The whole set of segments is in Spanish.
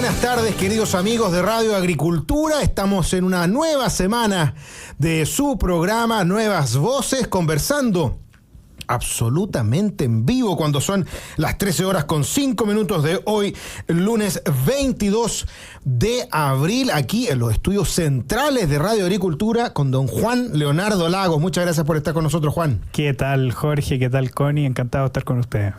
buenas tardes, queridos amigos de Radio Agricultura. Estamos en una nueva semana de su programa Nuevas Voces, conversando absolutamente en vivo cuando son las 13:05 de hoy, lunes 22 de abril, aquí en los estudios centrales de Radio Agricultura con don Juan Leonardo Lagos. Muchas gracias por estar con nosotros, Juan. ¿Qué tal, Jorge? ¿Qué tal, Connie? Encantado de estar con ustedes.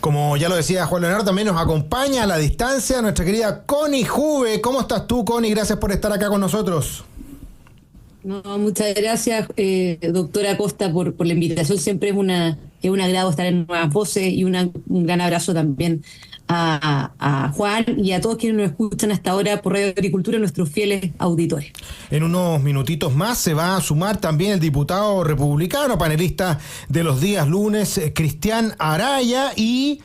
Como ya lo decía Juan Leonardo, también nos acompaña a la distancia nuestra querida Connie Juve. ¿Cómo estás tú, Connie? Gracias por estar acá con nosotros. No, muchas gracias, doctora Costa, por la invitación. Siempre es un agrado estar en Nuevas Voces y un gran abrazo también a Juan y a todos quienes nos escuchan hasta ahora por Radio Agricultura, nuestros fieles auditores. En unos minutitos más se va a sumar también el diputado republicano, panelista de los días lunes, Cristian Araya, y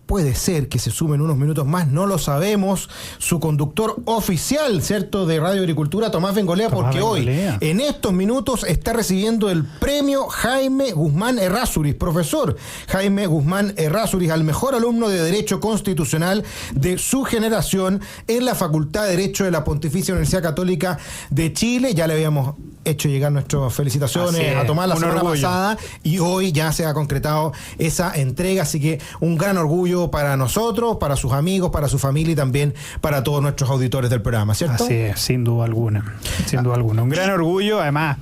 puede ser que se sumen unos minutos más, no lo sabemos, su conductor oficial, ¿cierto?, de Radio Agricultura, Tomás Bengolea, porque hoy, en estos minutos, está recibiendo el premio Jaime Guzmán Errázuriz, profesor Jaime Guzmán Errázuriz, al mejor alumno de Derecho Constitucional de su generación en la Facultad de Derecho de la Pontificia Universidad Católica de Chile. Ya le habíamos hecho llegar nuestras felicitaciones a Tomás la semana pasada y hoy ya se ha concretado esa entrega, así que un gran orgullo para nosotros, para sus amigos, para su familia y también para todos nuestros auditores del programa, ¿cierto? Así es, sin duda alguna, sin duda alguna. Un gran orgullo, además,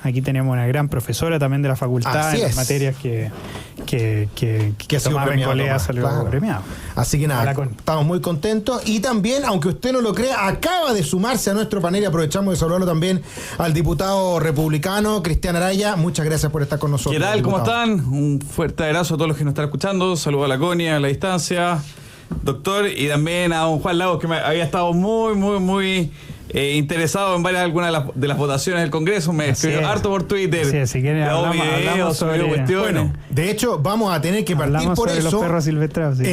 aquí tenemos una gran profesora también de la facultad en las materias que Tomás Bengolea salió premiado. Así que nada, estamos muy contentos y también, aunque usted no lo crea, acaba de sumarse a nuestro panel y aprovechamos de saludarlo también al diputado republicano Cristian Araya. Muchas gracias por estar con nosotros. ¿Qué tal? Diputado. ¿Cómo están? Un fuerte abrazo a todos los que nos están escuchando. Saludos a la Connie a la distancia, doctor, y también a don Juan Lagos, que había estado muy interesado en algunas de las votaciones del Congreso. Me escribió harto por Twitter. Sí, si quieren hablamos sobre cuestiones. Bueno, de hecho, vamos a tener que partir por eso. Los perros silvestres, sí.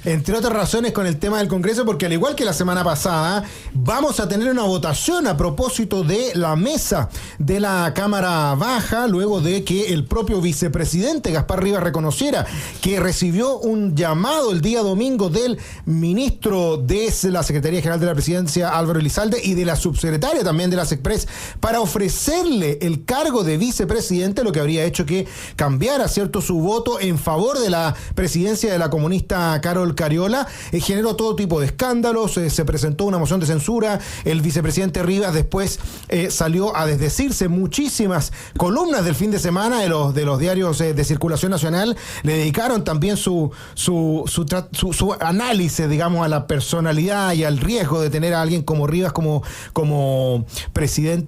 Entre otras razones con el tema del Congreso, porque al igual que la semana pasada, vamos a tener una votación a propósito de la mesa de la Cámara Baja, luego de que el propio vicepresidente Gaspar Rivas reconociera que recibió un llamado el día domingo del ministro de la Secretaría General de la Presidencia, Álvaro Elizalde, y de la subsecretaria también de la SECPRES para ofrecerle el cargo de vicepresidente, lo que habría hecho que cambiara, ¿cierto?, su voto en favor de la presidencia de la comunista Carol Cariola. Generó todo tipo de escándalos, se presentó una moción de censura, el vicepresidente Rivas después salió a desdecirse. Muchísimas columnas del fin de semana de los diarios de circulación nacional le dedicaron también su análisis, digamos, a la personalidad y al riesgo de tener a alguien como Rivas como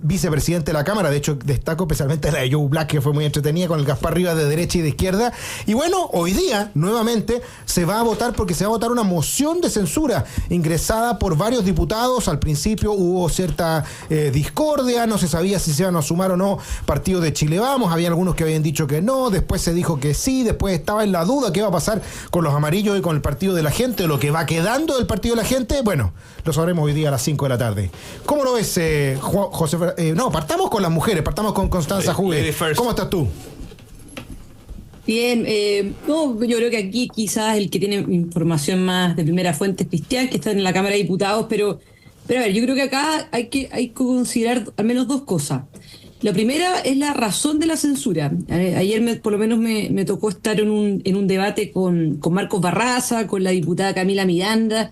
vicepresidente de la Cámara. De hecho, destaco especialmente la de Joe Black, que fue muy entretenida, con el Gaspar Rivas de derecha y de izquierda. Y bueno, hoy día, nuevamente, se va a votar porque se va a votar una moción de censura ingresada por varios diputados. Al principio hubo cierta discordia, no se sabía si se iban a sumar o no partido de Chile Vamos, había algunos que habían dicho que no, después se dijo que sí, después estaba en la duda qué va a pasar con los amarillos y con el Partido de la Gente, lo que va quedando del Partido de la Gente, bueno, lo sabremos hoy día a las 5 de la tarde. ¿Cómo lo ves, José? Partamos con las mujeres, partamos con Constanza Juve. ¿Cómo estás tú? Bien, yo creo que aquí quizás el que tiene información más de primera fuente es Cristian, que está en la Cámara de Diputados, pero a ver, yo creo que acá hay que considerar al menos dos cosas. La primera es la razón de la censura. Ayer por lo menos me tocó estar en un debate con Marcos Barraza, con la diputada Camila Miranda,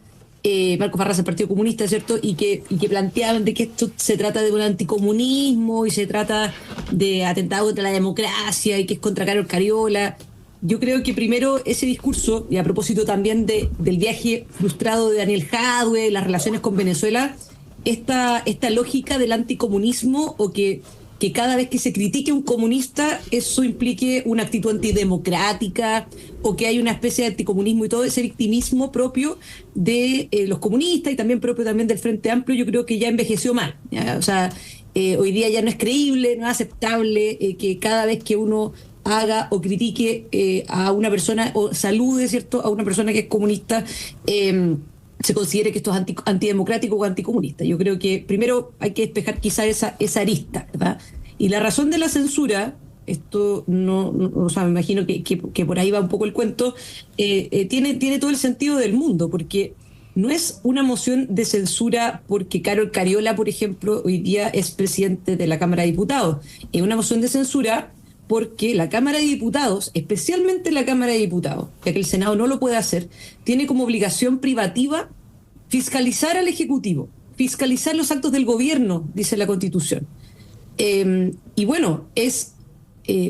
Marcos Barraza del Partido Comunista, ¿cierto? Y que planteaban de que esto se trata de un anticomunismo y se trata de atentado contra la democracia y que es contra Carol Cariola. Yo creo que primero ese discurso, y a propósito también del viaje frustrado de Daniel Jadwe, las relaciones con Venezuela, esta lógica del anticomunismo, o que cada vez que se critique a un comunista eso implique una actitud antidemocrática, o que hay una especie de anticomunismo y todo ese victimismo propio de los comunistas y también propio también del Frente Amplio, yo creo que ya envejeció mal, ¿ya? O sea, hoy día ya no es creíble, no es aceptable que cada vez que uno haga o critique a una persona o salude, ¿cierto?, a una persona que es comunista, se considere que esto es antidemocrático o anticomunista. Yo creo que primero hay que despejar quizá esa arista, ¿verdad? Y la razón de la censura, esto o sea, me imagino que por ahí va un poco el cuento, tiene todo el sentido del mundo, porque no es una moción de censura porque Carol Cariola, por ejemplo, hoy día es presidente de la Cámara de Diputados. Es una moción de censura porque la Cámara de Diputados, especialmente la Cámara de Diputados, ya que el Senado no lo puede hacer, tiene como obligación privativa fiscalizar al Ejecutivo, fiscalizar los actos del gobierno, dice la Constitución. Y bueno, es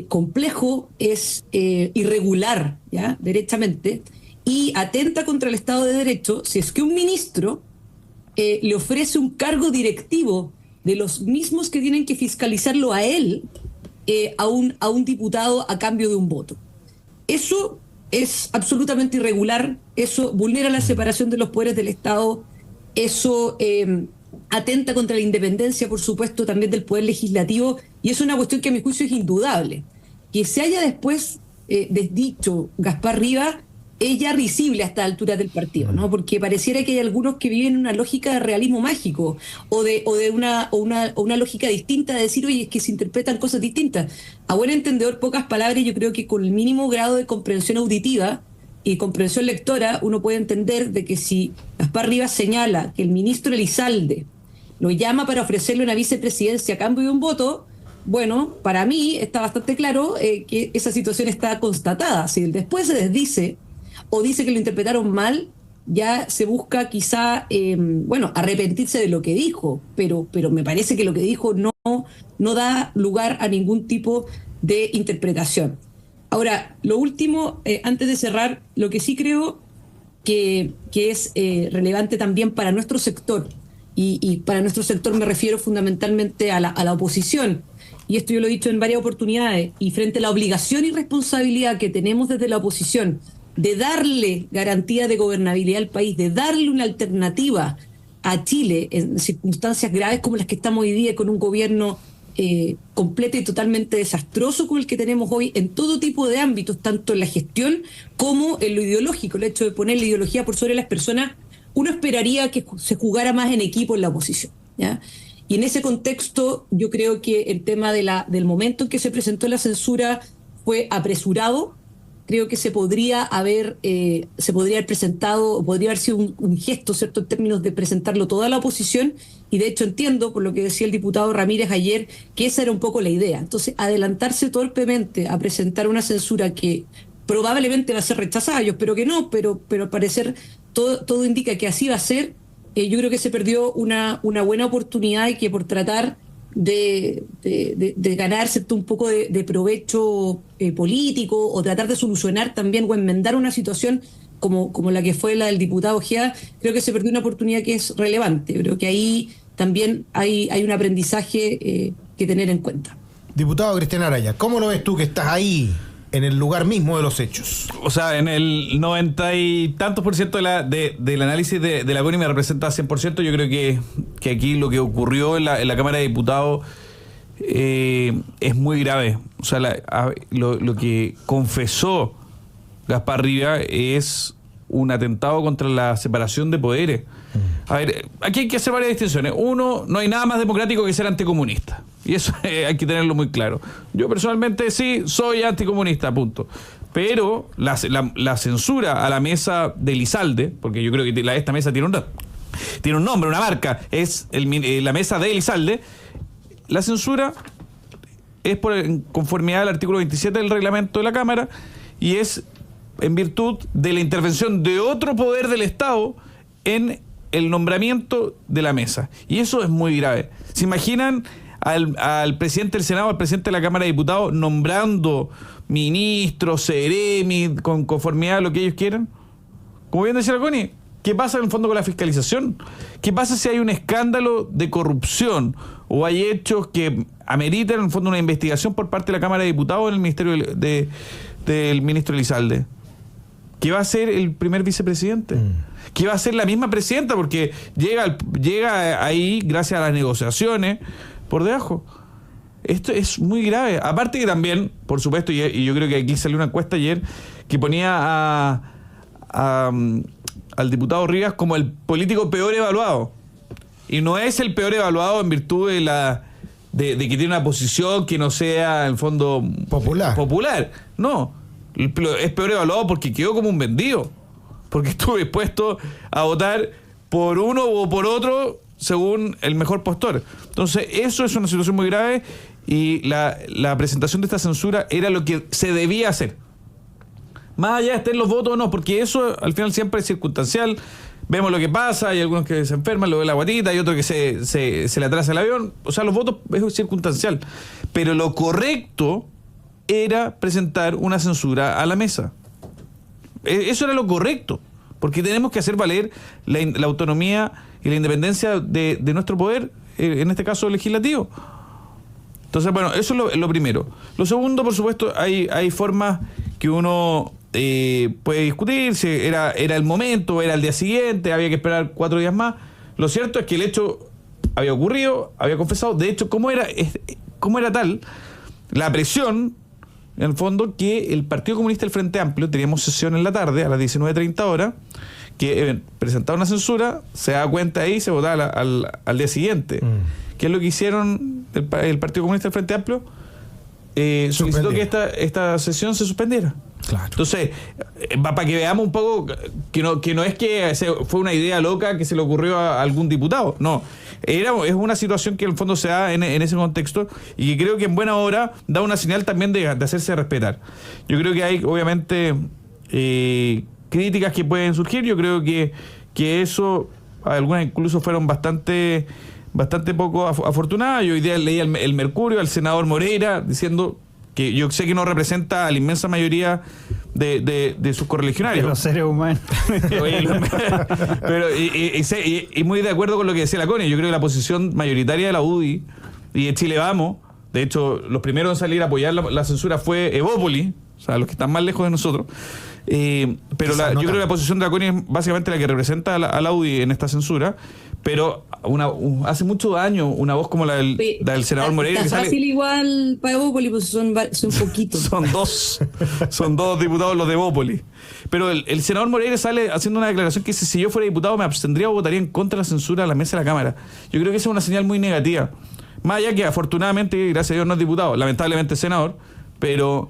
complejo, es irregular, ¿ya? Derechamente, y atenta contra el Estado de Derecho si es que un ministro le ofrece un cargo directivo de los mismos que tienen que fiscalizarlo a él, a un diputado a cambio de un voto. Eso es absolutamente irregular, eso vulnera la separación de los poderes del Estado, eso atenta contra la independencia, por supuesto, también del Poder Legislativo, y es una cuestión que a mi juicio es indudable. Que se haya después desdicho Gaspar Rivas es ya risible a esta altura del partido, ¿no? Porque pareciera que hay algunos que viven una lógica de realismo mágico o de una lógica distinta de decir, oye, es que se interpretan cosas distintas. A buen entendedor, pocas palabras, yo creo que con el mínimo grado de comprensión auditiva y comprensión lectora, uno puede entender de que si Gaspar Rivas señala que el ministro Elizalde lo llama para ofrecerle una vicepresidencia a cambio de un voto, bueno, para mí está bastante claro que esa situación está constatada. Si después se desdice o dice que lo interpretaron mal, ya se busca quizá, arrepentirse de lo que dijo, pero me parece que lo que dijo no da lugar a ningún tipo de interpretación. Ahora, lo último, antes de cerrar, lo que sí creo que es relevante también para nuestro sector, y para nuestro sector me refiero fundamentalmente a la oposición, y esto yo lo he dicho en varias oportunidades, y frente a la obligación y responsabilidad que tenemos desde la oposición de darle garantía de gobernabilidad al país, de darle una alternativa a Chile en circunstancias graves como las que estamos hoy día, con un gobierno completo y totalmente desastroso como el que tenemos hoy en todo tipo de ámbitos, tanto en la gestión como en lo ideológico. El hecho de poner la ideología por sobre las personas, uno esperaría que se jugara más en equipo en la oposición, ¿ya? Y en ese contexto yo creo que el tema del momento en que se presentó la censura fue apresurado. Creo que se podría haber presentado, podría haber sido un gesto, ¿cierto?, en términos de presentarlo toda la oposición, y de hecho entiendo, por lo que decía el diputado Ramírez ayer, que esa era un poco la idea. Entonces, adelantarse torpemente a presentar una censura que probablemente va a ser rechazada, yo espero que no, pero al parecer todo indica que así va a ser. Yo creo que se perdió una buena oportunidad, y que por tratar de ganar, ¿cierto?, un poco de provecho político, o tratar de solucionar también o enmendar una situación como la que fue la del diputado Ojeda, creo que se perdió una oportunidad que es relevante. Creo que ahí también hay un aprendizaje que tener en cuenta. Diputado Cristian Araya, ¿cómo lo ves tú, que estás ahí en el lugar mismo de los hechos? O sea, en el 90 y tantos % del análisis de la CONI me representa 100%. Yo creo que aquí lo que ocurrió en la Cámara de Diputados es muy grave. O sea, lo que confesó Gaspar Rivas es un atentado contra la separación de poderes. A ver, aquí hay que hacer varias distinciones. Uno, no hay nada más democrático que ser anticomunista. Y eso hay que tenerlo muy claro. Yo personalmente sí soy anticomunista, punto. Pero la censura a la mesa de Elizalde, porque yo creo que esta mesa tiene un nombre, una marca, es la mesa de Elizalde. La censura es en conformidad al artículo 27 del reglamento de la Cámara, y es en virtud de la intervención de otro poder del Estado en el nombramiento de la mesa. Y eso es muy grave. ¿Se imaginan al presidente del Senado, al presidente de la Cámara de Diputados, nombrando ministros, seremi, con conformidad a lo que ellos quieran? Como bien decía la CONI, ¿qué pasa en el fondo con la fiscalización? ¿Qué pasa si hay un escándalo de corrupción o hay hechos que ameritan en el fondo una investigación por parte de la Cámara de Diputados en el ministerio del ministro Elizalde? ¿Qué va a hacer el primer vicepresidente? ¿Qué va a hacer la misma presidenta? Porque llega ahí gracias a las negociaciones por debajo. Esto es muy grave. Aparte que también, por supuesto, y yo creo que aquí salió una encuesta ayer que ponía al diputado Rivas como el político peor evaluado. Y no es el peor evaluado en virtud de que tiene una posición que no sea, en el fondo, popular. No. Es peor evaluado porque quedó como un vendido. porque estuvo dispuesto a votar por uno o por otro según el mejor postor. Entonces, eso es una situación muy grave y la presentación de esta censura era lo que se debía hacer. Más allá de estén los votos o no, porque eso al final siempre es circunstancial. Vemos lo que pasa, hay algunos que se enferman, lo de la guatita, hay otro que se le atrasa el avión. O sea, los votos es circunstancial. Pero lo correcto era presentar una censura a la mesa. Eso era lo correcto, porque tenemos que hacer valer la autonomía y la independencia de nuestro poder, en este caso legislativo. Entonces, bueno, eso es lo primero. Lo segundo, por supuesto, hay formas que uno puede discutir, si era el momento, era el día siguiente, había que esperar 4 días más. Lo cierto es que el hecho había ocurrido, había confesado. De hecho, ¿cómo era tal la presión, en el fondo, que el Partido Comunista del Frente Amplio, teníamos sesión en la tarde, a las 19:30 horas, que presentaba una censura, se da cuenta ahí y se votaba al día siguiente. ¿Qué es lo que hicieron el Partido Comunista del Frente Amplio? Solicitó que esta sesión se suspendiera. Claro. Entonces, para que veamos un poco que no es que fue una idea loca que se le ocurrió a algún diputado, no. Es una situación que en el fondo se da en ese contexto y que creo que en buena hora da una señal también de hacerse respetar. Yo creo que hay, obviamente, críticas que pueden surgir. Yo creo que eso, algunas incluso fueron bastante poco afortunadas. Yo hoy día leí el Mercurio al senador Moreira diciendo que yo sé que no representa a la inmensa mayoría de sus correligionarios. De los seres humanos. Pero, y muy de acuerdo con lo que decía la Connie. Yo creo que la posición mayoritaria de la UDI y de Chile Vamos, de hecho, los primeros en salir a apoyar la censura fue Evópoli, o sea, los que están más lejos de nosotros. Pero yo creo que la posición de la Connie es básicamente la que representa a la UDI en esta censura. Pero hace mucho daño una voz como la del senador Moreira. Está fácil igual para Evópoli, pues son poquitos. son dos diputados los de Evópoli. Pero el senador Moreira sale haciendo una declaración que dice: si yo fuera diputado me abstendría o votaría en contra de la censura a la mesa de la Cámara. Yo creo que esa es una señal muy negativa. Más allá que afortunadamente, gracias a Dios, no es diputado, lamentablemente es senador, pero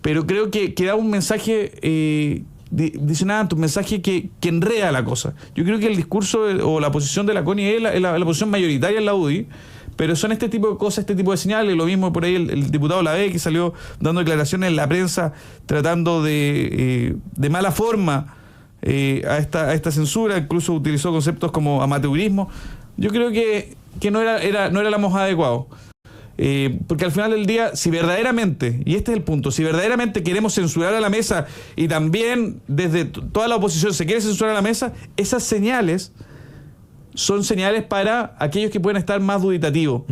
creo que da un mensaje dice un mensaje que enreda la cosa. Yo creo que el discurso o la posición de la CONI es la posición mayoritaria en la UDI, pero son este tipo de cosas, este tipo de señales. Lo mismo por ahí el diputado Lavey, que salió dando declaraciones en la prensa tratando de mala forma a esta censura, incluso utilizó conceptos como amateurismo. Yo creo que no era lo más adecuado. Porque al final del día, si verdaderamente, y este es el punto, si verdaderamente queremos censurar a la mesa y también desde toda la oposición se quiere censurar a la mesa, esas señales son señales para aquellos que pueden estar más dubitativos.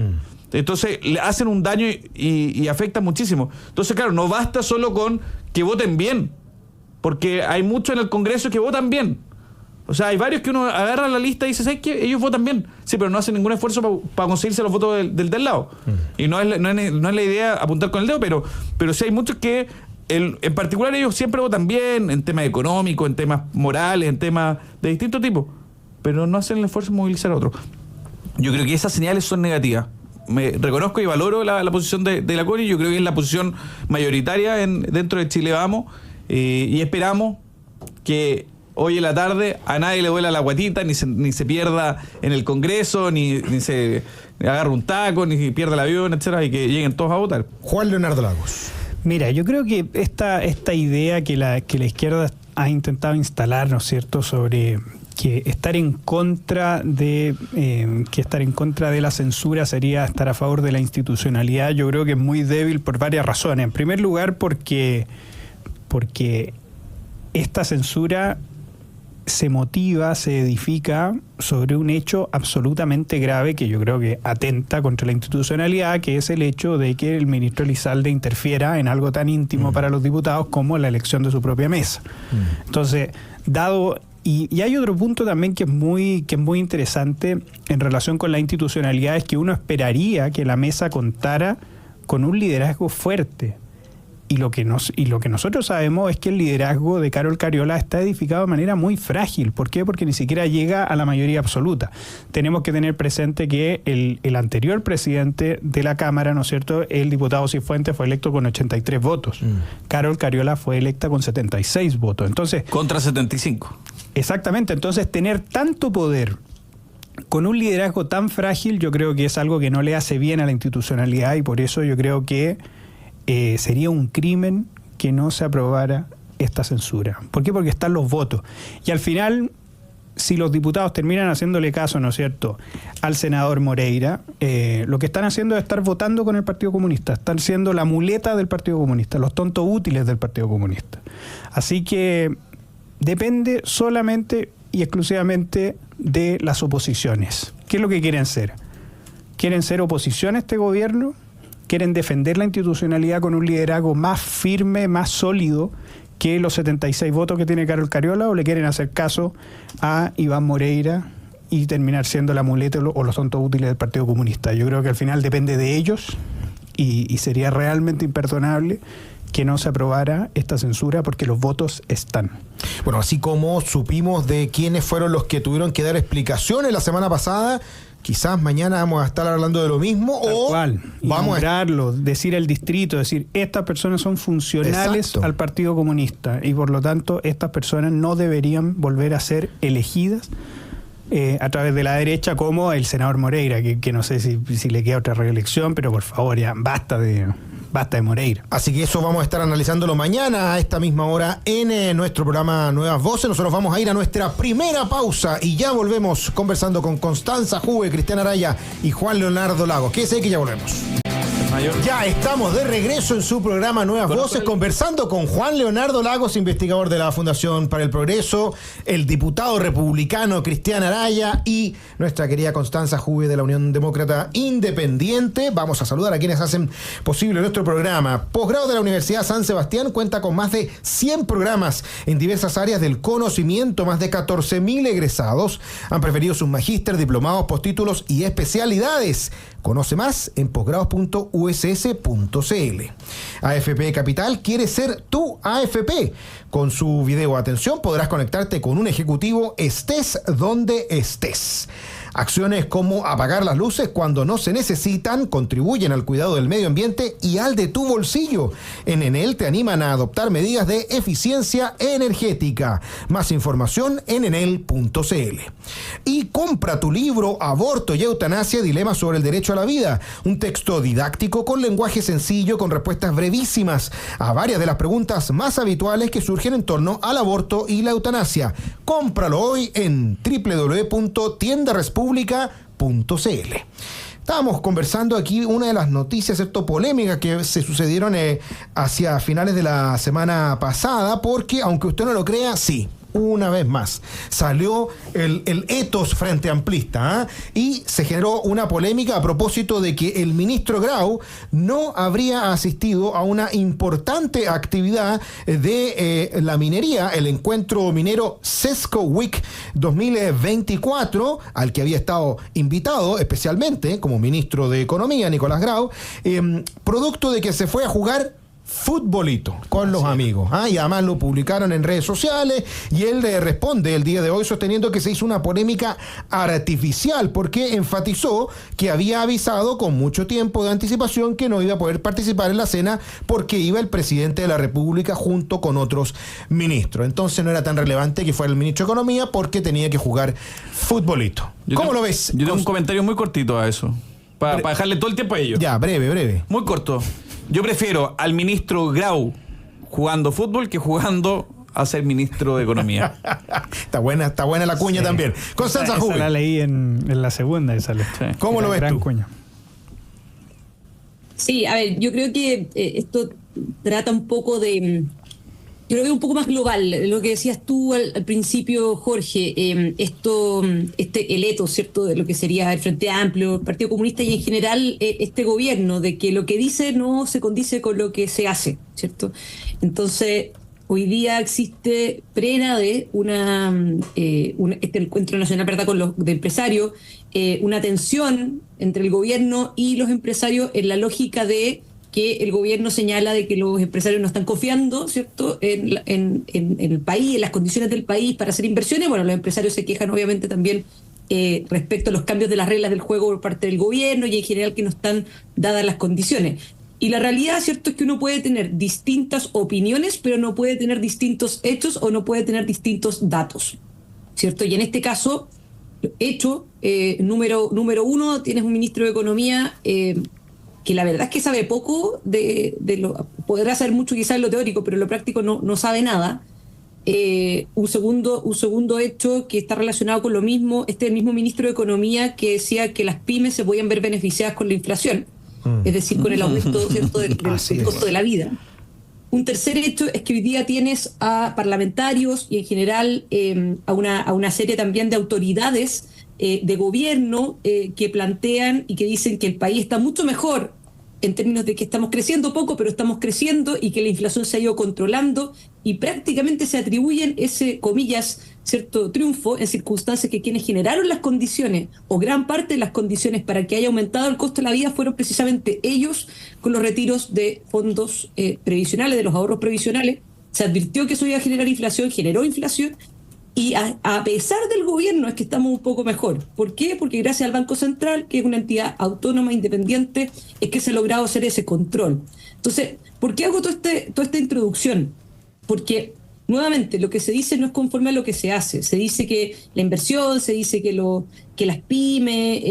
Entonces le hacen un daño y afectan muchísimo. Entonces, claro, no basta solo con que voten bien, porque hay muchos en el Congreso que votan bien. O sea, hay varios que uno agarra la lista y dice: ¿sabes qué? Ellos votan bien. Sí, pero no hacen ningún esfuerzo para conseguirse los votos del lado. Y no es la idea apuntar con el dedo, pero sí hay muchos que, en particular, ellos siempre votan bien en temas económicos, en temas morales, en temas de distinto tipo, pero no hacen el esfuerzo de movilizar a otros. Yo creo que esas señales son negativas. Me reconozco y valoro la posición de la CONI. Yo creo que es la posición mayoritaria dentro de Chile Vamos, y esperamos que hoy en la tarde a nadie le vuela la guatita, ni se pierda en el Congreso, ni se agarre un taco, ni pierda el avión, etcétera, y que lleguen todos a votar. Juan Leonardo Lagos. Mira, yo creo que esta idea que la izquierda ha intentado instalar, ¿no es cierto?, sobre que estar en contra de la censura sería estar a favor de la institucionalidad, yo creo que es muy débil por varias razones. En primer lugar, porque esta censura se motiva, se edifica sobre un hecho absolutamente grave que yo creo que atenta contra la institucionalidad, que es el hecho de que el ministro Elizalde interfiera en algo tan íntimo para los diputados como la elección de su propia mesa. Entonces, y hay otro punto también que es muy interesante en relación con la institucionalidad, es que uno esperaría que la mesa contara con un liderazgo fuerte. Y lo que nosotros sabemos es que el liderazgo de Carol Cariola está edificado de manera muy frágil. ¿Por qué? Porque ni siquiera llega a la mayoría absoluta. Tenemos que tener presente que el anterior presidente de la Cámara, ¿no es cierto?, el diputado Cifuentes, fue electo con 83 votos. Carol Cariola fue electa con 76 votos. Entonces, contra 75. Exactamente. Entonces, tener tanto poder con un liderazgo tan frágil, yo creo que es algo que no le hace bien a la institucionalidad, y por eso yo creo que sería un crimen que no se aprobara esta censura. ¿Por qué? Porque están los votos. Y al final, si los diputados terminan haciéndole caso, ¿no es cierto?, al senador Moreira, lo que están haciendo es estar votando con el Partido Comunista. Están siendo la muleta del Partido Comunista, los tontos útiles del Partido Comunista. Así que depende solamente y exclusivamente de las oposiciones. ¿Qué es lo que quieren ser? ¿Quieren ser oposición a este gobierno? ¿Quieren defender la institucionalidad con un liderazgo más firme, más sólido que los 76 votos que tiene Carol Cariola, o le quieren hacer caso a Iván Moreira y terminar siendo la muleta o los tontos útiles del Partido Comunista? Yo creo que al final depende de ellos, y sería realmente imperdonable que no se aprobara esta censura, porque los votos están. Bueno, así como supimos de quiénes fueron los que tuvieron que dar explicaciones la semana pasada, quizás mañana vamos a estar hablando de lo mismo. Tal o cual. vamos a nombrarlo, decir el distrito, decir estas personas son funcionales Exacto. al Partido Comunista, y por lo tanto estas personas no deberían volver a ser elegidas a través de la derecha, como el senador Moreira, que no sé si le queda otra reelección, pero por favor, ya basta de Moreira. Así que eso vamos a estar analizándolo mañana a esta misma hora en nuestro programa Nuevas Voces. Nosotros vamos a ir a nuestra primera pausa y ya volvemos conversando con Constanza Juve, Cristian Araya y Juan Leonardo Lagos. Quédese que ya volvemos. Ya estamos de regreso en su programa Nuevas Voces, conversando con Juan Leonardo Lagos, investigador de la Fundación para el Progreso, el diputado republicano Cristian Araya y nuestra querida Constanza Juve de la Unión Demócrata Independiente. Vamos a saludar a quienes hacen posible nuestro programa. Posgrado de la Universidad San Sebastián cuenta con más de 100 programas en diversas áreas del conocimiento. Más de 14.000 egresados han preferido sus magíster, diplomados, postítulos y especialidades. Conoce más en posgrados.uss.cl. AFP Capital quiere ser tu AFP. Con su video atención podrás conectarte con un ejecutivo estés donde estés. Acciones como apagar las luces cuando no se necesitan contribuyen al cuidado del medio ambiente y al de tu bolsillo. En Enel te animan a adoptar medidas de eficiencia energética. Más información en enel.cl. Y compra tu libro Aborto y Eutanasia, dilemas sobre el derecho a la vida. Un texto didáctico con lenguaje sencillo, con respuestas brevísimas a varias de las preguntas más habituales que surgen en torno al aborto y la eutanasia. Cómpralo hoy en www.tiendarespublica.cl. Estábamos conversando aquí una de las noticias, polémicas que se sucedieron hacia finales de la semana pasada, porque aunque usted no lo crea, sí, una vez más salió el etos frente amplista, y se generó una polémica a propósito de que el ministro Grau no habría asistido a una importante actividad de la minería, el encuentro minero Sesco Week 2024, al que había estado invitado especialmente como ministro de Economía Nicolás Grau, producto de que se fue a jugar futbolito con los amigos, y además lo publicaron en redes sociales, y él responde el día de hoy sosteniendo que se hizo una polémica artificial, porque enfatizó que había avisado con mucho tiempo de anticipación que no iba a poder participar en la cena porque iba el presidente de la República junto con otros ministros. Entonces no era tan relevante que fuera el ministro de Economía porque tenía que jugar futbolito. ¿Cómo lo ves? Yo tengo un comentario muy cortito a eso, para dejarle todo el tiempo a ellos. Ya, breve. Muy corto. Yo prefiero al ministro Grau jugando fútbol que jugando a ser ministro de Economía. Está buena la cuña también. Constanza Juve. Esa la leí en la segunda. Sí. ¿Cómo lo ves tú? Cuña. Sí, a ver, yo creo que esto trata un poco de... Yo lo veo un poco más global, lo que decías tú al principio, Jorge, el etos, ¿cierto?, de lo que sería el Frente Amplio, el Partido Comunista y en general este gobierno, de que lo que dice no se condice con lo que se hace, ¿cierto? Entonces, hoy día existe prena de este encuentro nacional, ¿verdad?, con los de empresarios, una tensión entre el gobierno y los empresarios en la lógica de que el gobierno señala de que los empresarios no están confiando, ¿cierto?, en el país, en las condiciones del país para hacer inversiones. Bueno, los empresarios se quejan obviamente también respecto a los cambios de las reglas del juego por parte del gobierno y en general que no están dadas las condiciones. Y la realidad, ¿cierto?, es que uno puede tener distintas opiniones, pero no puede tener distintos hechos o no puede tener distintos datos, ¿cierto? Y en este caso, hecho, número uno, tienes un ministro de Economía que la verdad es que sabe poco podrá saber mucho quizás en lo teórico, pero en lo práctico no sabe nada. Un segundo hecho que está relacionado con lo mismo, el mismo ministro de Economía que decía que las pymes se podían ver beneficiadas con la inflación, es decir, con el aumento, ¿cierto?, del costo de la vida. Un tercer hecho es que hoy día tienes a parlamentarios y en general a una serie también de autoridades de gobierno que plantean y que dicen que el país está mucho mejor en términos de que estamos creciendo poco, pero estamos creciendo y que la inflación se ha ido controlando y prácticamente se atribuyen ese, comillas, cierto triunfo en circunstancias que quienes generaron las condiciones o gran parte de las condiciones para que haya aumentado el costo de la vida fueron precisamente ellos con los retiros de fondos previsionales, de los ahorros previsionales. Se advirtió que eso iba a generar inflación, generó inflación. Y a pesar del gobierno es que estamos un poco mejor. ¿Por qué? Porque gracias al Banco Central, que es una entidad autónoma, independiente, es que se ha logrado hacer ese control. Entonces, ¿por qué hago toda esta introducción? Porque, nuevamente, lo que se dice no es conforme a lo que se hace. Se dice que la inversión, se dice que las pymes,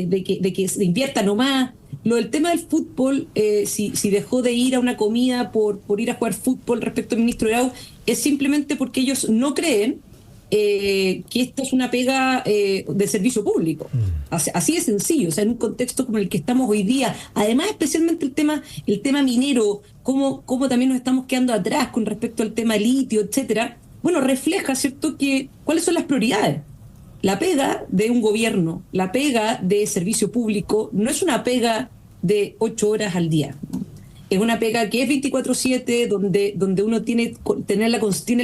de que se invierta nomás. Lo del tema del fútbol, si dejó de ir a una comida por ir a jugar fútbol respecto al ministro Grau, es simplemente porque ellos no creen que esta es una pega de servicio público. Así de sencillo. O sea, en un contexto como el que estamos hoy día, además especialmente el tema minero, cómo también nos estamos quedando atrás con respecto al tema litio, etcétera, bueno, refleja, ¿cierto?, que cuáles son las prioridades. La pega de un gobierno, la pega de servicio público, no es una pega de 8 horas al día, ¿no? Es una pega que es 24/7, donde uno tiene la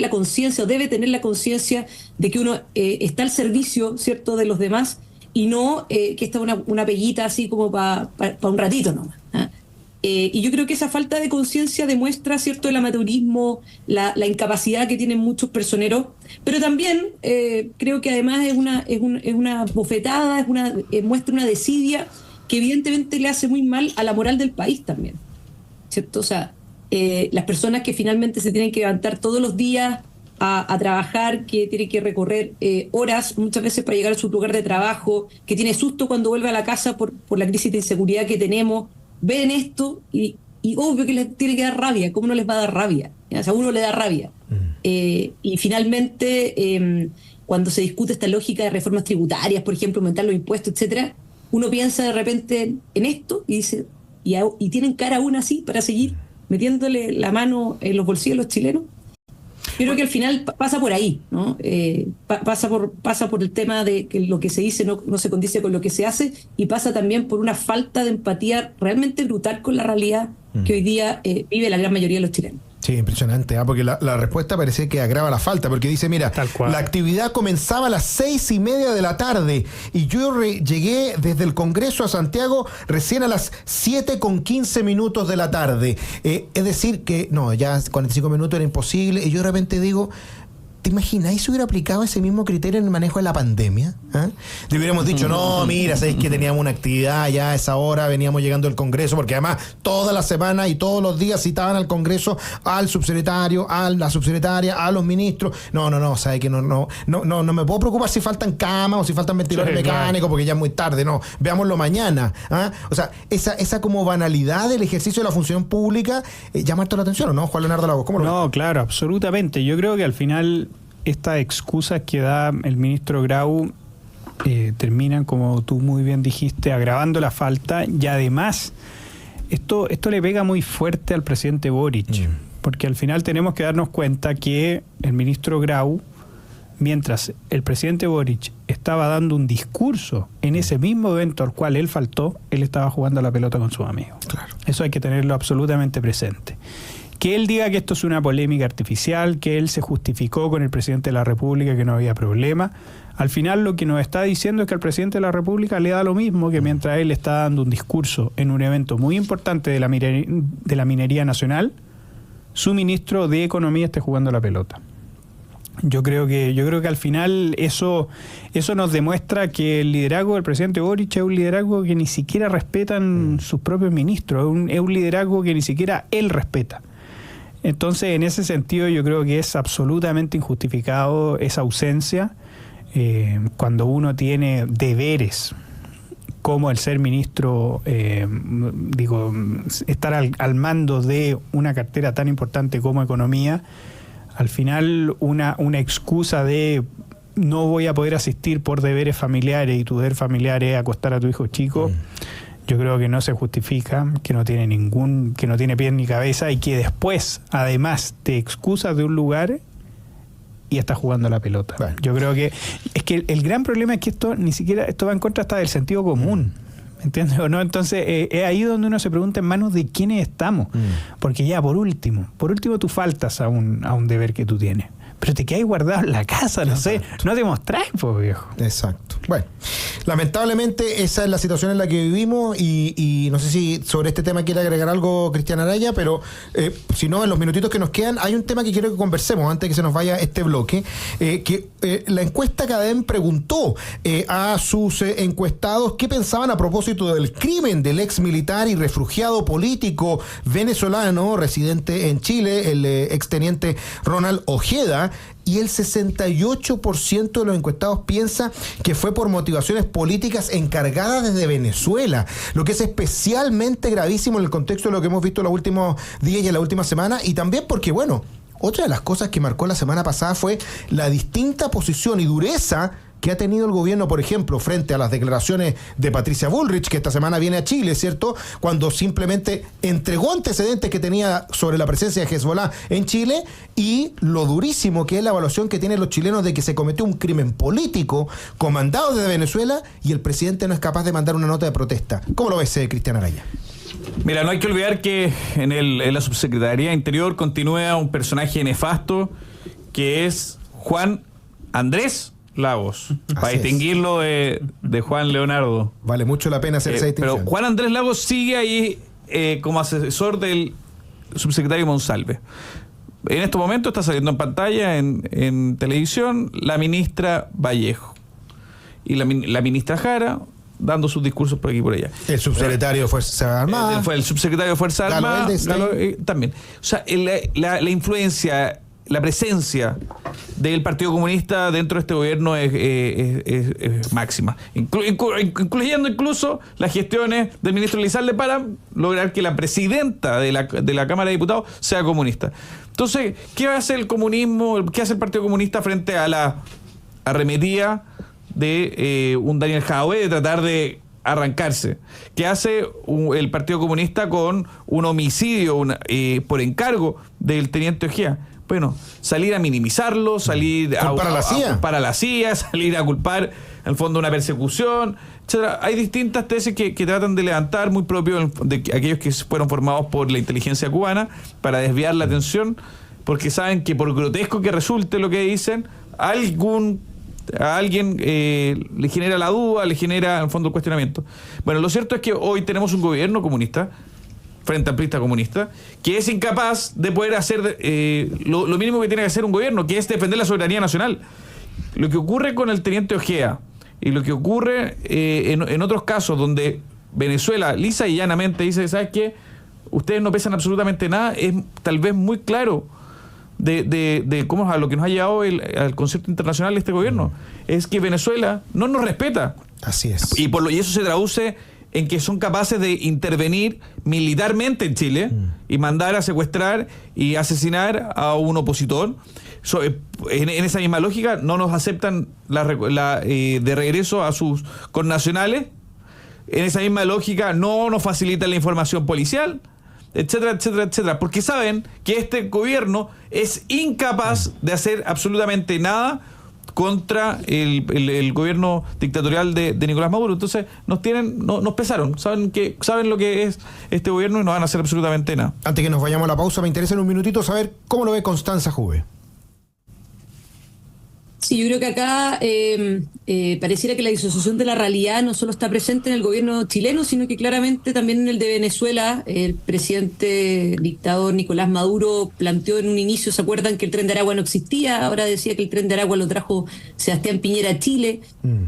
conciencia, o debe tener la conciencia de que uno está al servicio, ¿cierto?, de los demás, y no que esta es una peguita así como para un ratito nomás, ¿eh? Y yo creo que esa falta de conciencia demuestra, ¿cierto?, el amateurismo, la incapacidad que tienen muchos personeros, pero también creo que además es una bofetada, muestra una desidia que evidentemente le hace muy mal a la moral del país también, ¿cierto? O sea, las personas que finalmente se tienen que levantar todos los días a trabajar, que tienen que recorrer horas muchas veces para llegar a su lugar de trabajo, que tiene susto cuando vuelve a la casa por la crisis de inseguridad que tenemos, ven esto y obvio que les tiene que dar rabia. ¿Cómo no les va a dar rabia? O sea, a uno le da rabia. Y finalmente, cuando se discute esta lógica de reformas tributarias, por ejemplo, aumentar los impuestos, etcétera, uno piensa de repente en esto y dice, y tienen cara aún así para seguir metiéndole la mano en los bolsillos de los chilenos. Yo creo que al final pasa por ahí, ¿no? Pasa por el tema de que lo que se dice no se condice con lo que se hace, y pasa también por una falta de empatía realmente brutal con la realidad que hoy día vive la gran mayoría de los chilenos. Sí, impresionante, porque la respuesta parece que agrava la falta, porque dice, mira, la actividad comenzaba a las 6:30 de la tarde y yo llegué desde el Congreso a Santiago recién a las 7:15 de la tarde. Es decir que, no, ya 45 minutos era imposible, y yo de repente digo, ¿te imagináis si hubiera aplicado ese mismo criterio en el manejo de la pandemia? ¿Ah? Le hubiéramos dicho, no, mira, sabéis que teníamos una actividad ya a esa hora, veníamos llegando al Congreso, porque además toda la semana y todos los días citaban al Congreso al subsecretario, a la subsecretaria, a los ministros. No, sabes que no me puedo preocupar si faltan camas o si faltan ventiladores mecánicos, porque ya es muy tarde, no, veámoslo mañana. ¿Ah? O sea, esa como banalidad del ejercicio de la función pública llama harto la atención, ¿o no, Juan Leonardo Lagos? ¿Cómo lo ves? No, claro, absolutamente. Yo creo que al final estas excusas que da el ministro Grau terminan, como tú muy bien dijiste, agravando la falta, y además esto le pega muy fuerte al presidente Boric, porque al final tenemos que darnos cuenta que el ministro Grau, mientras el presidente Boric estaba dando un discurso en ese mismo evento al cual él faltó, él estaba jugando a la pelota con sus amigos. Claro. Eso hay que tenerlo absolutamente presente. Que él diga que esto es una polémica artificial, que él se justificó con el presidente de la República, que no había problema. Al final lo que nos está diciendo es que al presidente de la República le da lo mismo, que mientras él está dando un discurso en un evento muy importante de la minería nacional, su ministro de Economía esté jugando la pelota. Yo creo que al final eso nos demuestra que el liderazgo del presidente Boric es un liderazgo que ni siquiera respetan sus propios ministros, es un liderazgo que ni siquiera él respeta. Entonces, en ese sentido, yo creo que es absolutamente injustificado esa ausencia cuando uno tiene deberes como el ser ministro, estar al mando de una cartera tan importante como Economía. Al final, una excusa de no voy a poder asistir por deberes familiares y tu deber familiar es acostar a tu hijo chico, yo creo que no se justifica, que no tiene pie ni cabeza y que después, además, te excusas de un lugar y estás jugando la pelota. Bueno. Yo creo que es que el gran problema es que esto va en contra hasta del sentido común. ¿Entiendes o no? Entonces es ahí donde uno se pregunta en manos de quiénes estamos. Porque ya por último tú faltas a un deber que tú tienes. Pero te quedas guardado en la casa, no sé, no te mostrás, pues, viejo. Exacto. Bueno, lamentablemente esa es la situación en la que vivimos y no sé si sobre este tema quiere agregar algo Cristian Araya, pero si no, en los minutitos que nos quedan, hay un tema que quiero que conversemos antes de que se nos vaya este bloque, la encuesta Cadem preguntó a sus encuestados qué pensaban a propósito del crimen del ex militar y refugiado político venezolano residente en Chile, el exteniente Ronald Ojeda, y el 68% de los encuestados piensa que fue por motivaciones políticas encargadas desde Venezuela, lo que es especialmente gravísimo en el contexto de lo que hemos visto en los últimos días y en la última semana, y también porque, bueno, otra de las cosas que marcó la semana pasada fue la distinta posición y dureza que ha tenido el gobierno, por ejemplo, frente a las declaraciones de Patricia Bullrich, que esta semana viene a Chile, ¿cierto?, cuando simplemente entregó antecedentes que tenía sobre la presencia de Hezbollah en Chile, y lo durísimo que es la evaluación que tienen los chilenos de que se cometió un crimen político comandado desde Venezuela y el presidente no es capaz de mandar una nota de protesta. ¿Cómo lo ves, Cristian Araya? Mira, no hay que olvidar que en la Subsecretaría de Interior continúa un personaje nefasto que es Juan Andrés Lagos, para distinguirlo de Juan Leonardo. Vale mucho la pena hacer esa distinción. Pero Juan Andrés Lagos sigue ahí como asesor del subsecretario Monsalve. En estos momentos está saliendo en pantalla, en televisión, la ministra Vallejo y la ministra Jara dando sus discursos por aquí y por allá. El subsecretario de Fuerzas Armadas. Fue el subsecretario de Fuerzas Armadas. También. O sea, la influencia, la presencia del Partido Comunista dentro de este gobierno es máxima, incluyendo incluso las gestiones del ministro Elizalde para lograr que la presidenta de la Cámara de Diputados sea comunista. Entonces, ¿qué va a hacer el comunismo? ¿Qué hace el Partido Comunista frente a la arremetida de un Daniel Jadwe de tratar de arrancarse? ¿Qué hace el Partido Comunista con un homicidio por encargo del teniente Ojeda? Bueno, salir a minimizarlo, salir a culpar a la CIA, salir a culpar, en el fondo, una persecución, etcétera. Hay distintas tesis que tratan de levantar, muy propios de aquellos que fueron formados por la inteligencia cubana, para desviar la atención, porque saben que por grotesco que resulte lo que dicen, a alguien le genera la duda, le genera, en el fondo, el cuestionamiento. Bueno, lo cierto es que hoy tenemos un gobierno comunista, frente amplista comunista, que es incapaz de poder hacer lo mínimo que tiene que hacer un gobierno, que es defender la soberanía nacional. Lo que ocurre con el teniente Ojeda y lo que ocurre en otros casos donde Venezuela lisa y llanamente dice, ¿sabes qué? Ustedes no pesan absolutamente nada, es tal vez muy claro de cómo a lo que nos ha llevado al concierto internacional de este gobierno. Es que Venezuela no nos respeta. Así es. Y eso se traduce en que son capaces de intervenir militarmente en Chile y mandar a secuestrar y asesinar a un opositor. En esa misma lógica, no nos aceptan de regreso a sus connacionales. En esa misma lógica, no nos facilitan la información policial, etcétera, etcétera, etcétera. Porque saben que este gobierno es incapaz de hacer absolutamente nada contra el gobierno dictatorial de Nicolás Maduro. Entonces nos pesaron, saben lo que es este gobierno y no van a hacer absolutamente nada. Antes que nos vayamos a la pausa, me interesa en un minutito saber cómo lo ve Constanza Juve. Sí, yo creo que acá pareciera que la disociación de la realidad no solo está presente en el gobierno chileno, sino que claramente también en el de Venezuela. El presidente dictador Nicolás Maduro planteó en un inicio, ¿se acuerdan que el Tren de Aragua no existía? Ahora decía que el Tren de Aragua lo trajo Sebastián Piñera a Chile.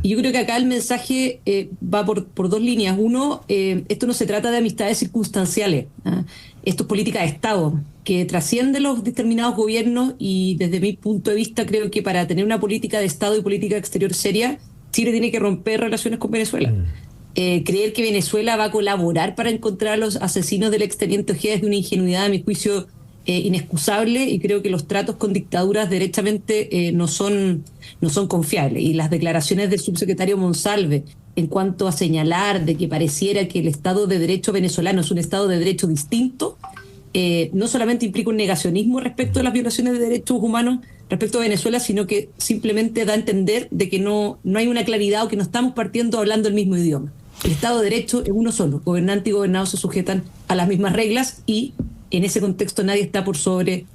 Y yo creo que acá el mensaje va por dos líneas. Uno, esto no se trata de amistades circunstanciales, ¿ah? Esto es política de Estado, que trasciende los determinados gobiernos, y desde mi punto de vista creo que para tener una política de Estado y política exterior seria, Chile tiene que romper relaciones con Venezuela. Creer que Venezuela va a colaborar para encontrar a los asesinos del exteniente Ojeda es de una ingenuidad, a mi juicio, inexcusable, y creo que los tratos con dictaduras derechamente no son confiables. Y las declaraciones del subsecretario Monsalve en cuanto a señalar de que pareciera que el Estado de Derecho venezolano es un Estado de Derecho distinto, no solamente implica un negacionismo respecto a las violaciones de derechos humanos respecto a Venezuela, sino que simplemente da a entender de que no hay una claridad, o que no estamos partiendo hablando el mismo idioma. El Estado de Derecho es uno solo, gobernante y gobernado se sujetan a las mismas reglas, y en ese contexto nadie está por sobre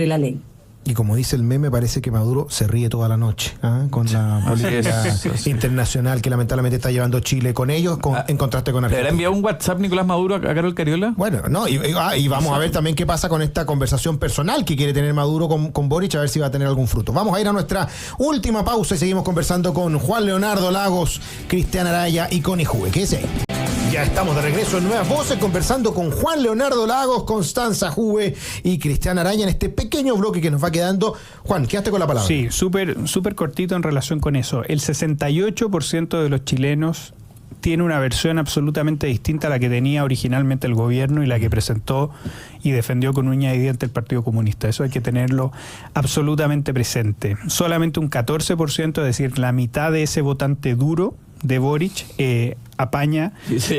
la ley. Y como dice el meme, parece que Maduro se ríe toda la noche, con la política internacional que lamentablemente está llevando Chile con ellos, en contraste con Argentina. ¿Le habrá enviado un WhatsApp Nicolás Maduro a Carol Cariola? Bueno, no, y vamos a ver también qué pasa con esta conversación personal que quiere tener Maduro con Boric, a ver si va a tener algún fruto. Vamos a ir a nuestra última pausa y seguimos conversando con Juan Leonardo Lagos, Cristian Araya y Connie Juve. ¿Qué es ahí? Ya estamos de regreso en Nuevas Voces, conversando con Juan Leonardo Lagos, Constanza Juve y Cristian Araya en este pequeño bloque que nos va quedando. Juan, quédate con la palabra. Sí, súper cortito en relación con eso. El 68% de los chilenos tiene una versión absolutamente distinta a la que tenía originalmente el gobierno y la que presentó y defendió con uña y diente el Partido Comunista. Eso hay que tenerlo absolutamente presente. Solamente un 14%, es decir, la mitad de ese votante duro de Boric, apaña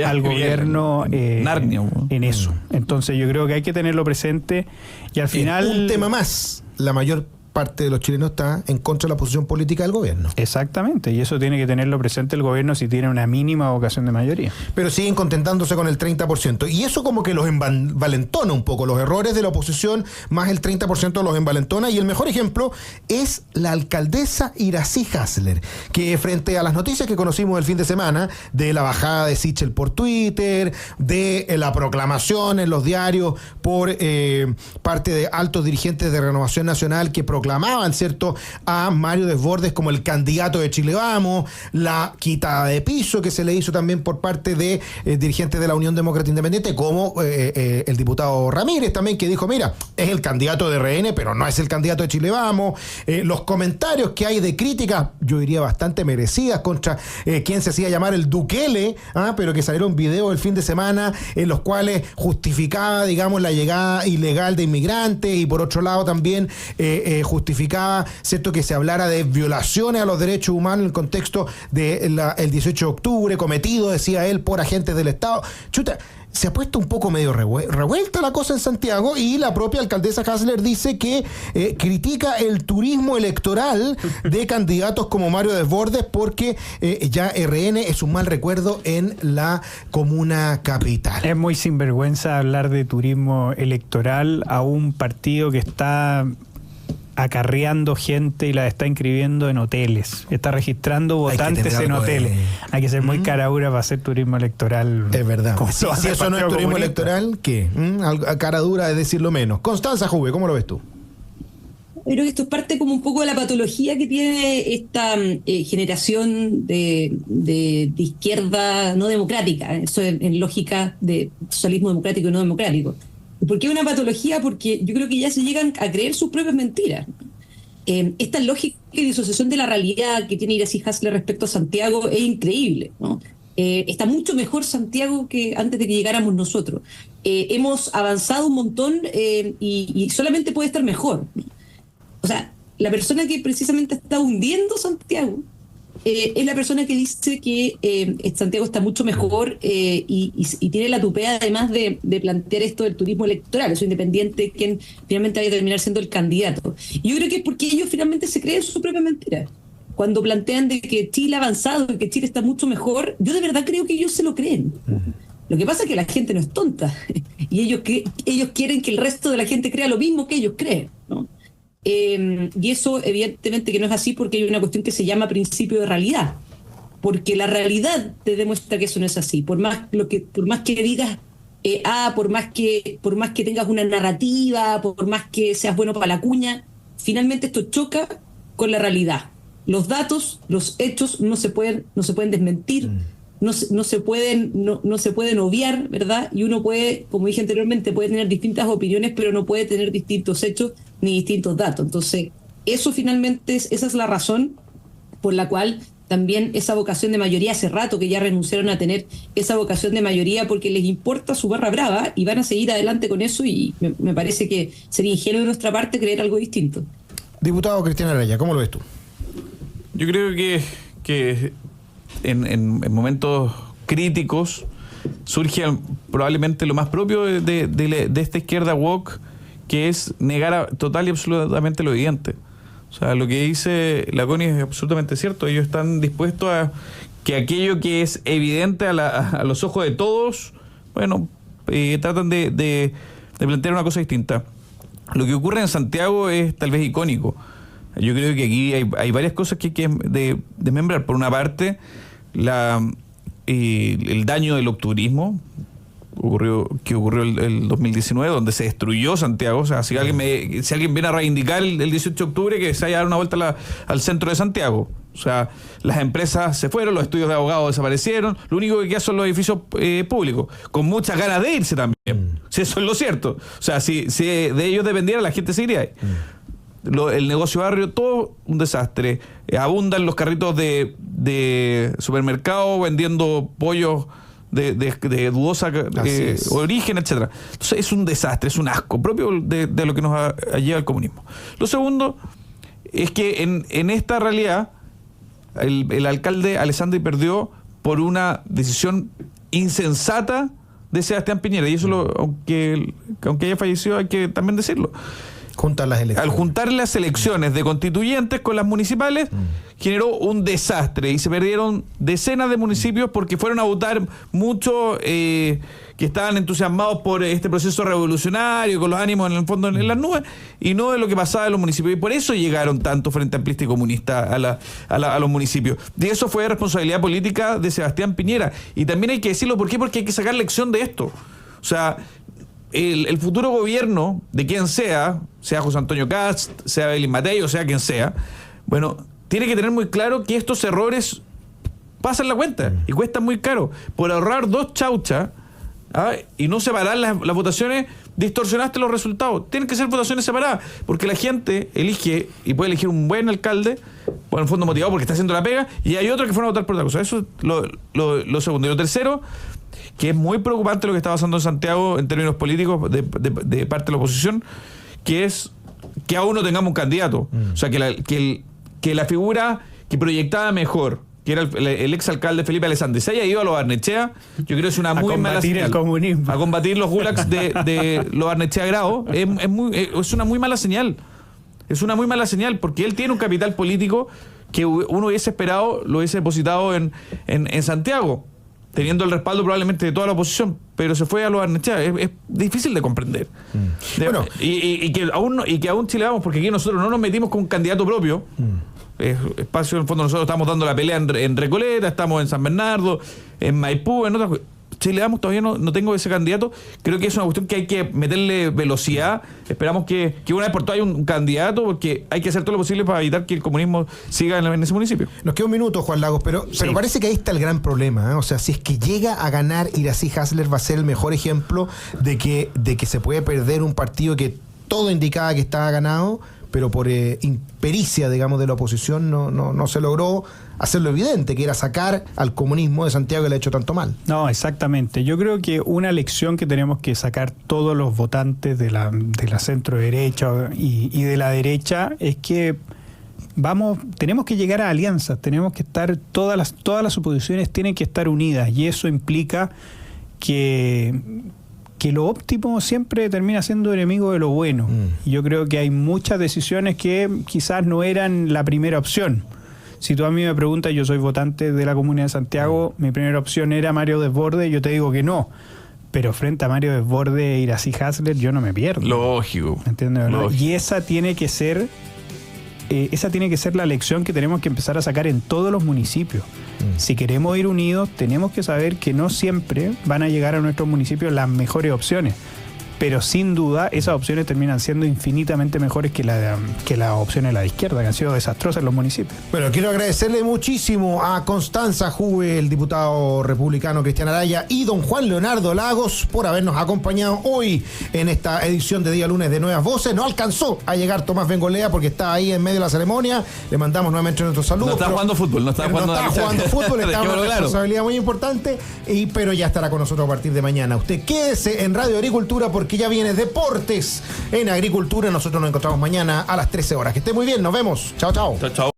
al gobierno en eso. Entonces yo creo que hay que tenerlo presente, y al final... Un tema más, la mayor parte de los chilenos está en contra de la posición política del gobierno. Exactamente, y eso tiene que tenerlo presente el gobierno si tiene una mínima vocación de mayoría. Pero siguen contentándose con el 30%, y eso como que los envalentona un poco. Los errores de la oposición más el 30% los envalentona, y el mejor ejemplo es la alcaldesa Iracy Hasler, que frente a las noticias que conocimos el fin de semana de la bajada de Sichel por Twitter, de la proclamación en los diarios por parte de altos dirigentes de Renovación Nacional que proclamaban, ¿cierto?, a Mario Desbordes como el candidato de Chile Vamos, la quitada de piso que se le hizo también por parte de dirigentes de la Unión Demócrata Independiente, como el diputado Ramírez también, que dijo, mira, es el candidato de RN, pero no es el candidato de Chile Vamos. Los comentarios que hay de críticas, yo diría bastante merecidas, contra quien se hacía llamar el Dukele, pero que salieron videos el fin de semana en los cuales justificaba, digamos, la llegada ilegal de inmigrantes, y por otro lado también justificaba, ¿cierto?, que se hablara de violaciones a los derechos humanos en el contexto del 18 de octubre, cometido, decía él, por agentes del Estado. Chuta, se ha puesto un poco medio revuelta la cosa en Santiago, y la propia alcaldesa Hasler dice que critica el turismo electoral de candidatos como Mario Desbordes, porque ya RN es un mal recuerdo en la comuna capital. Es muy sinvergüenza hablar de turismo electoral a un partido que está acarreando gente y la está inscribiendo en hoteles, está registrando votantes en hoteles. Hay que ser muy caradura para hacer turismo electoral. Es verdad. Si eso no es turismo electoral, ¿qué? Caradura es decirlo menos. Constanza Juve, ¿cómo lo ves tú? Creo que esto es parte como un poco de la patología que tiene esta generación de izquierda no democrática, eso en lógica de socialismo democrático y no democrático. ¿Por qué una patología? Porque yo creo que ya se llegan a creer sus propias mentiras. Esta lógica de disociación de la realidad que tiene Iracy Hasler respecto a Santiago es increíble, ¿no? Está mucho mejor Santiago que antes de que llegáramos nosotros. Hemos avanzado un montón y solamente puede estar mejor, ¿no? O sea, la persona que precisamente está hundiendo Santiago es la persona que dice que Santiago está mucho mejor y tiene la tupea además de plantear esto del turismo electoral, eso independiente quien finalmente vaya a terminar siendo el candidato. Y yo creo que es porque ellos finalmente se creen su propia mentira. Cuando plantean de que Chile ha avanzado y que Chile está mucho mejor, yo de verdad creo que ellos se lo creen. Lo que pasa es que la gente no es tonta y ellos quieren que el resto de la gente crea lo mismo que ellos creen, ¿no? Y eso evidentemente que no es así porque hay una cuestión que se llama principio de realidad, porque la realidad te demuestra que eso no es así. Por más que digas por más que tengas una narrativa, por más que seas bueno para la cuña, finalmente esto choca con la realidad. Los datos, los hechos no se pueden desmentir. No se pueden obviar, ¿verdad? Y uno puede, como dije anteriormente, puede tener distintas opiniones, pero no puede tener distintos hechos ni distintos datos. Entonces, eso finalmente esa es la razón por la cual también esa vocación de mayoría, hace rato que ya renunciaron a tener esa vocación de mayoría porque les importa su barra brava y van a seguir adelante con eso, y me parece que sería ingenuo de nuestra parte creer algo distinto. Diputado Cristian Araya, ¿cómo lo ves tú? Yo creo que en momentos críticos surge probablemente lo más propio de esta izquierda woke, que es negar total y absolutamente lo evidente. O sea, lo que dice la Connie es absolutamente cierto. Ellos están dispuestos a que aquello que es evidente a los ojos de todos, bueno, tratan de plantear una cosa distinta. Lo que ocurre en Santiago es tal vez icónico. Yo creo que aquí hay varias cosas que hay que desmembrar. Por una parte, el daño del octubrismo que ocurrió el 2019, donde se destruyó Santiago. O sea, si alguien viene a reivindicar el 18 de octubre, que se haya dado una vuelta al centro de Santiago. O sea, las empresas se fueron, los estudios de abogados desaparecieron, lo único que queda son los edificios públicos, con muchas ganas de irse también. Si eso es lo cierto. O sea, si de ellos dependiera, la gente seguiría ahí. El negocio barrio, todo un desastre. Abundan los carritos de supermercado vendiendo pollos de dudosa origen, etcétera. Entonces es un desastre, es un asco propio de lo que nos lleva el comunismo. Lo segundo es que en esta realidad el alcalde Alessandri perdió por una decisión insensata de Sebastián Piñera, y eso aunque haya fallecido hay que también decirlo. Al juntar las elecciones de constituyentes con las municipales, generó un desastre y se perdieron decenas de municipios porque fueron a votar muchos que estaban entusiasmados por este proceso revolucionario, con los ánimos en el fondo en las nubes, y no de lo que pasaba en los municipios. Y por eso llegaron tanto Frente Amplista y Comunista a los municipios. Y eso fue responsabilidad política de Sebastián Piñera. Y también hay que decirlo, ¿por qué? Porque hay que sacar lección de esto. O sea, el futuro gobierno de quien sea José Antonio Kast, sea Belín Matei, o sea quien sea, bueno, tiene que tener muy claro que estos errores pasan la cuenta y cuestan muy caro. Por ahorrar 2 chauchas y no separar las votaciones, distorsionaste los resultados. Tienen que ser votaciones separadas, porque la gente elige y puede elegir un buen alcalde, por el fondo motivado porque está haciendo la pega, y hay otros que fueron a votar por otra cosa. Eso es lo segundo. Y lo tercero, que es muy preocupante lo que está pasando en Santiago en términos políticos de parte de la oposición, que es que aún no tengamos un candidato. O sea, que la figura que proyectaba mejor, que era el exalcalde Felipe Alessandri, se haya ido a los Barnechea, yo creo que es una muy mala señal. El comunismo. A combatir los gulags de los Barnechea Grau, es una muy mala señal. Es una muy mala señal, porque él tiene un capital político que uno hubiese esperado, lo hubiese depositado en Santiago, teniendo el respaldo probablemente de toda la oposición, pero se fue a los Barnechea. Es difícil de comprender. Bueno, y que aún Chile vamos, porque aquí nosotros no nos metimos con un candidato propio. Espacio, en el fondo, nosotros estamos dando la pelea en Recoleta, estamos en San Bernardo, en Maipú, en otras. Chile vamos, todavía no tengo ese candidato. Creo que es una cuestión que hay que meterle velocidad. Esperamos que una vez por todas haya un candidato, porque hay que hacer todo lo posible para evitar que el comunismo siga en ese municipio. Nos queda un minuto, Juan Lagos, pero parece que ahí está el gran problema, ¿eh? O sea, si es que llega a ganar Iracy Hasler, va a ser el mejor ejemplo de que se puede perder un partido que todo indicaba que estaba ganado, pero por impericia, digamos, de la oposición no se logró hacerlo evidente, que era sacar al comunismo de Santiago, que le ha hecho tanto mal. No, exactamente. Yo creo que una lección que tenemos que sacar todos los votantes de la centro derecha y de la derecha es que tenemos que llegar a alianzas, tenemos que estar, todas las oposiciones tienen que estar unidas, y eso implica que lo óptimo siempre termina siendo enemigo de lo bueno. Y yo creo que hay muchas decisiones que quizás no eran la primera opción. Si tú a mí me preguntas, yo soy votante de la Comuna de Santiago, mi primera opción era Mario Desbordes, yo te digo que no. Pero frente a Mario Desbordes e Iracy Hasler, yo no me pierdo. Lógico. ¿Entiendes? Lógico. Y esa tiene que ser la lección que tenemos que empezar a sacar en todos los municipios. Si queremos ir unidos, tenemos que saber que no siempre van a llegar a nuestros municipios las mejores opciones. Pero sin duda esas opciones terminan siendo infinitamente mejores que las opciones de la izquierda, que han sido desastrosas en los municipios. Bueno, quiero agradecerle muchísimo a Constanza Juve, el diputado republicano Cristian Araya, y don Juan Leonardo Lagos por habernos acompañado hoy en esta edición de Día Lunes de Nuevas Voces. No alcanzó a llegar Tomás Bengolea porque está ahí en medio de la ceremonia. Le mandamos nuevamente nuestros saludos. No está jugando fútbol, no está jugando fútbol, está una claro. responsabilidad muy importante, pero ya estará con nosotros a partir de mañana. Usted quédese en Radio Agricultura porque ya viene Deportes en Agricultura. Nosotros nos encontramos mañana a las 13 horas. Que esté muy bien, nos vemos. Chao, chao. Chao, chao.